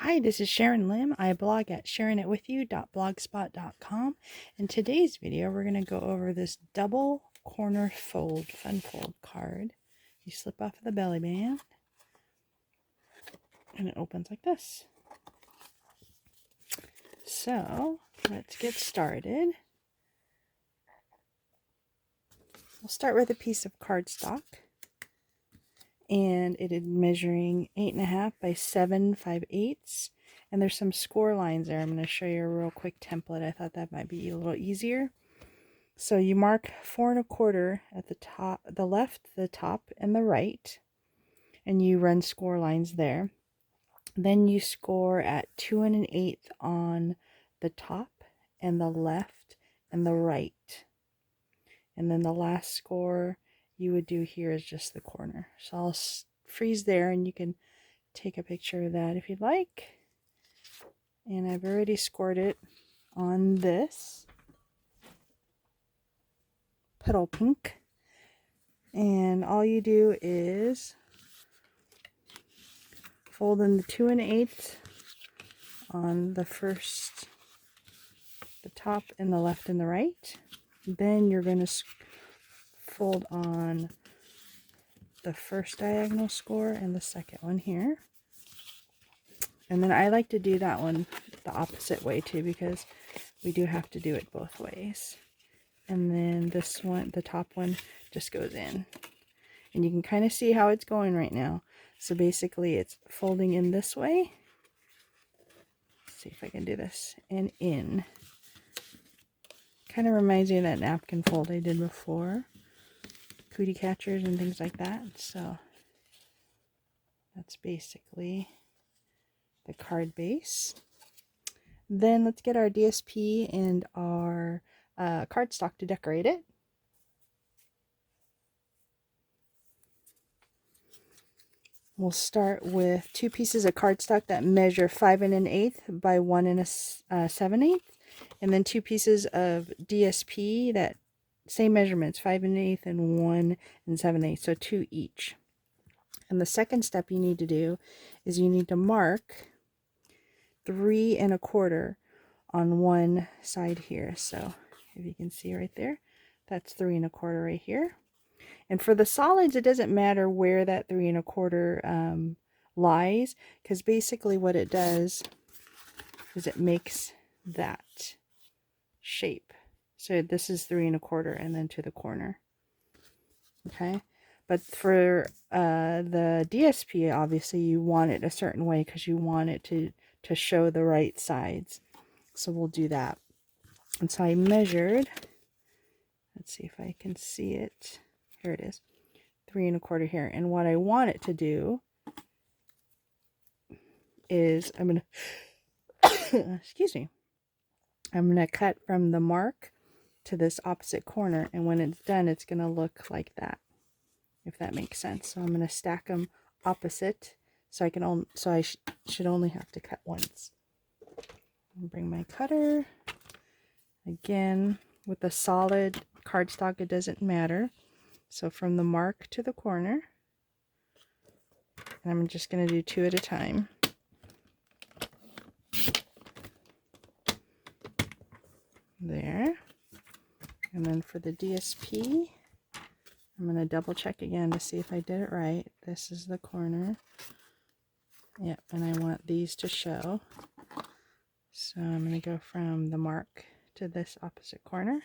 Hi, this is Sharon Lim. I blog at sharonitwithyou.blogspot.com. In today's video, we're going to go over this double corner fold, fun fold card. You slip off the belly band, and it opens like this. So, let's get started. We'll start with a piece of cardstock. And it is measuring 8.5 by 7 5/8, and there's some score lines there. I'm going to show you a real quick template. I thought that might be a little easier. So you mark 4 1/4 at the top, the left, the top, and the right, and you run score lines there. Then you score at 2 1/8 on the top and the left and the right, and then the last score you would do here is just the corner. So I'll freeze there, and you can take a picture of that if you'd like. And I've already scored it on this Petal Pink. And all you do is fold in the 2 1/8 on the first, the top and the left and the right. Then you're going to fold on the first diagonal score and the second one here. And then I like to do that one the opposite way too, because we do have to do it both ways. And then this one, the top one, just goes in. And you can kind of see how it's going right now. So basically it's folding in this way. Let's see if I can do this. And in. Kind of reminds me of that napkin fold I did before. Cootie catchers and things like that. So that's basically the card base. Then let's get our DSP and our cardstock to decorate it. We'll start with 2 pieces of cardstock that measure 5 1/8 by 1 7/8, and then 2 pieces of DSP that same measurements, 5 1/8 and 1 7/8, so 2 each. And the second step you need to do is you need to mark 3 1/4 on one side here. So if you can see right there, that's 3 1/4 right here. And for the solids, it doesn't matter where that 3 1/4 lies, because basically what it does is it makes that shape. So this is 3 1/4 and then to the corner. Okay. But for the DSP, obviously you want it a certain way because you want it to show the right sides. So we'll do that. And so I measured, let's see if I can see it. Here it is, 3 1/4 here. And what I want it to do is I'm going to, excuse me, I'm going to cut from the mark to this opposite corner. And when it's done, it's going to look like that, if that makes sense. So I'm going to stack them opposite, so I can should only have to cut once. Bring my cutter. Again, with the solid cardstock, it doesn't matter. So from the mark to the corner, and I'm just going to do 2 at a time. There. And then for the DSP, I'm going to double check again to see if I did it right. This is the corner. Yep, and I want these to show. So I'm going to go from the mark to this opposite corner.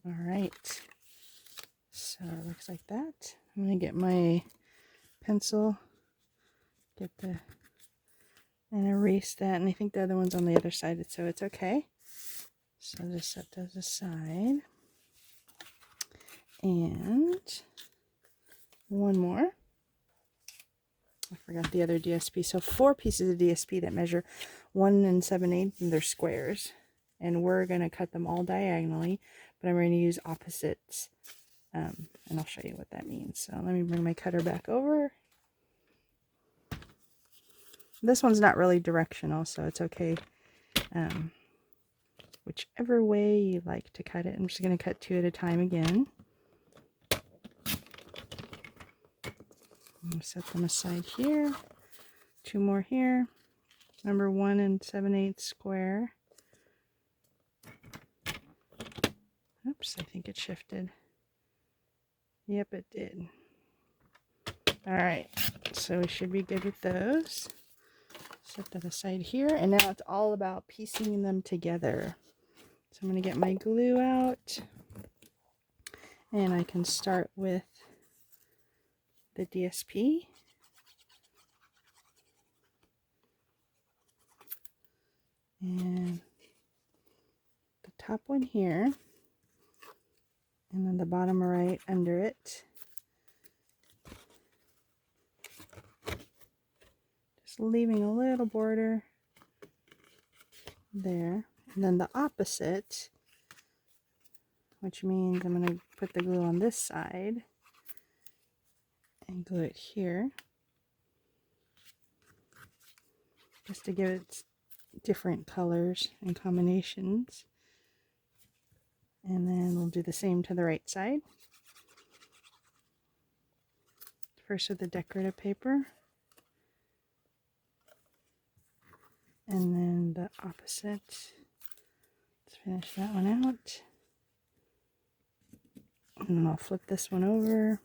All right. So it looks like that. I'm going to get my pencil, and erase that. And I think the other one's on the other side, so it's okay. So just set those aside. And one more. I forgot the other DSP. So 4 pieces of DSP that measure 1 7/8, and they're squares. And we're going to cut them all diagonally, but I'm going to use opposites. And I'll show you what that means. So let me bring my cutter back over. This one's not really directional, so it's okay. Whichever way you like to cut it. I'm just going to cut 2 at a time again. I'm going to set them aside here. 2 more here. Number 1 7/8 square. Oops, I think it shifted. Yep, it did. Alright, so we should be good with those. Set that aside here, and now it's all about piecing them together. So I'm going to get my glue out, and I can start with the DSP. And the top one here, and then the bottom right under it. Just leaving a little border there. And then the opposite, which means I'm going to put the glue on this side and glue it here, just to give it different colors and combinations. And then we'll do the same to the right side. First with the decorative paper, and then the opposite. Let's finish that one out. And then I'll flip this one over.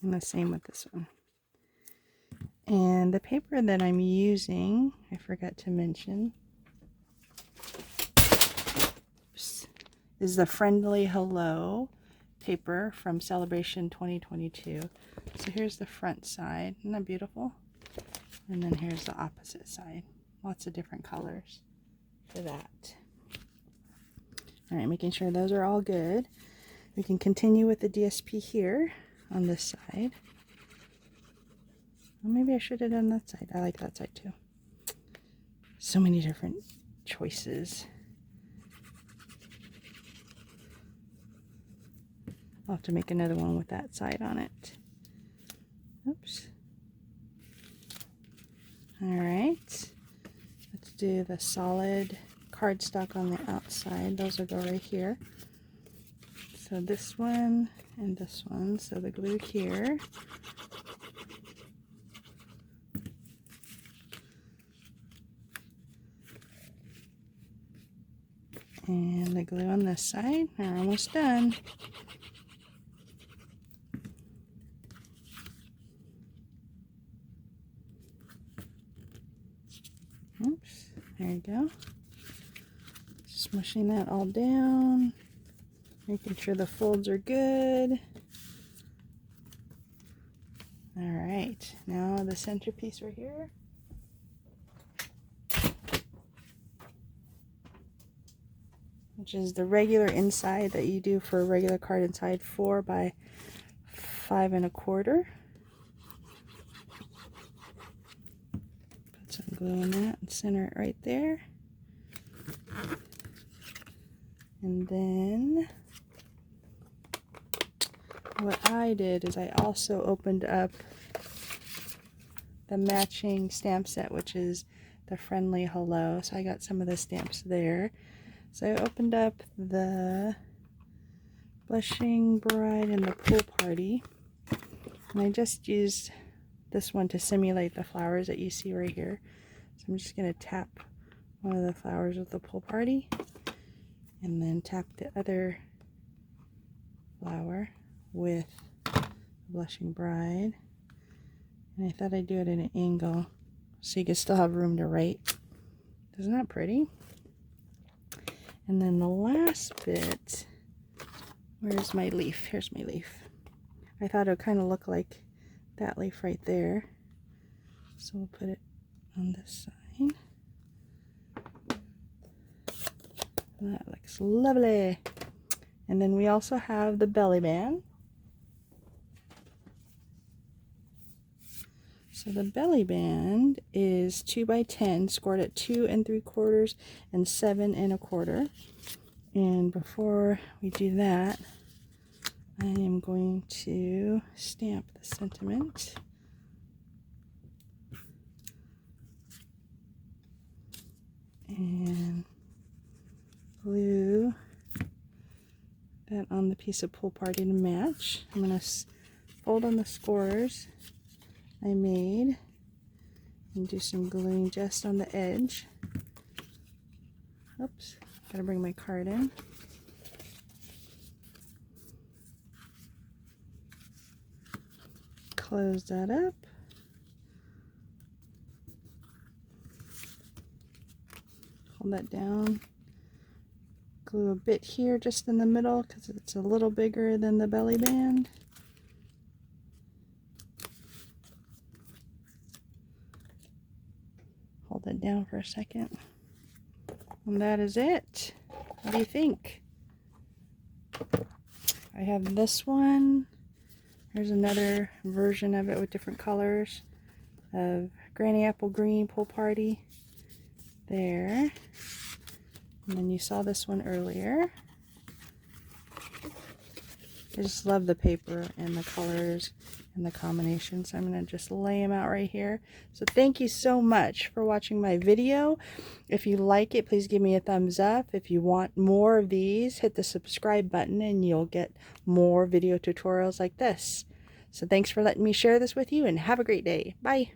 And the same with this one. And the paper that I'm using, I forgot to mention, is the Friendly Hello paper from Celebration 2022. So here's the front side. Isn't that beautiful? And then here's the opposite side. Lots of different colors for that. Alright, making sure those are all good. We can continue with the DSP here on this side. Well, maybe I should have done that side. I like that side too. So many different choices. I'll have to make another one with that side on it. Oops. Alright. Let's do the solid cardstock on the outside. Those will go right here. So this one and this one. So the glue here. And the glue on this side. We're almost done. Oops, there you go. Smushing that all down. Making sure the folds are good. Alright, now the centerpiece right here. Which is the regular inside that you do for a regular card inside, 4 by 5 1/4. Put some glue in that and center it right there. And then what I did is I also opened up the matching stamp set, which is the Friendly Hello. So I got some of the stamps there. So I opened up the Blushing Bride and the Pool Party. And I just used this one to simulate the flowers that you see right here. So I'm just going to tap one of the flowers with the Pool Party. And then tap the other flower with the Blushing Bride. And I thought I'd do it at an angle so you could still have room to write. Isn't that pretty? And then the last bit, where's my leaf? Here's my leaf. I thought it would kind of look like that leaf right there. So we'll put it on this side. And that looks lovely. And then we also have the belly band. So the belly band is 2 by 10, scored at 2 3/4 and 7 1/4. And before we do that, I am going to stamp the sentiment. And glue that on the piece of Pool Party to match. I'm going to fold on the scorers I made and do some gluing just on the edge. Oops, gotta bring my card in. Close that up. Hold that down. Glue a bit here just in the middle because it's a little bigger than the belly band. Hold it down for a second. And that is it. What do you think? I have this one. There's another version of it with different colors of Granny Apple Green Pool Party. There. And then you saw this one earlier. I just love the paper and the colors and the combinations. So I'm going to just lay them out right here. So thank you so much for watching my video. If you like it, please give me a thumbs up. If you want more of these, hit the subscribe button and you'll get more video tutorials like this. So thanks for letting me share this with you and have a great day. Bye.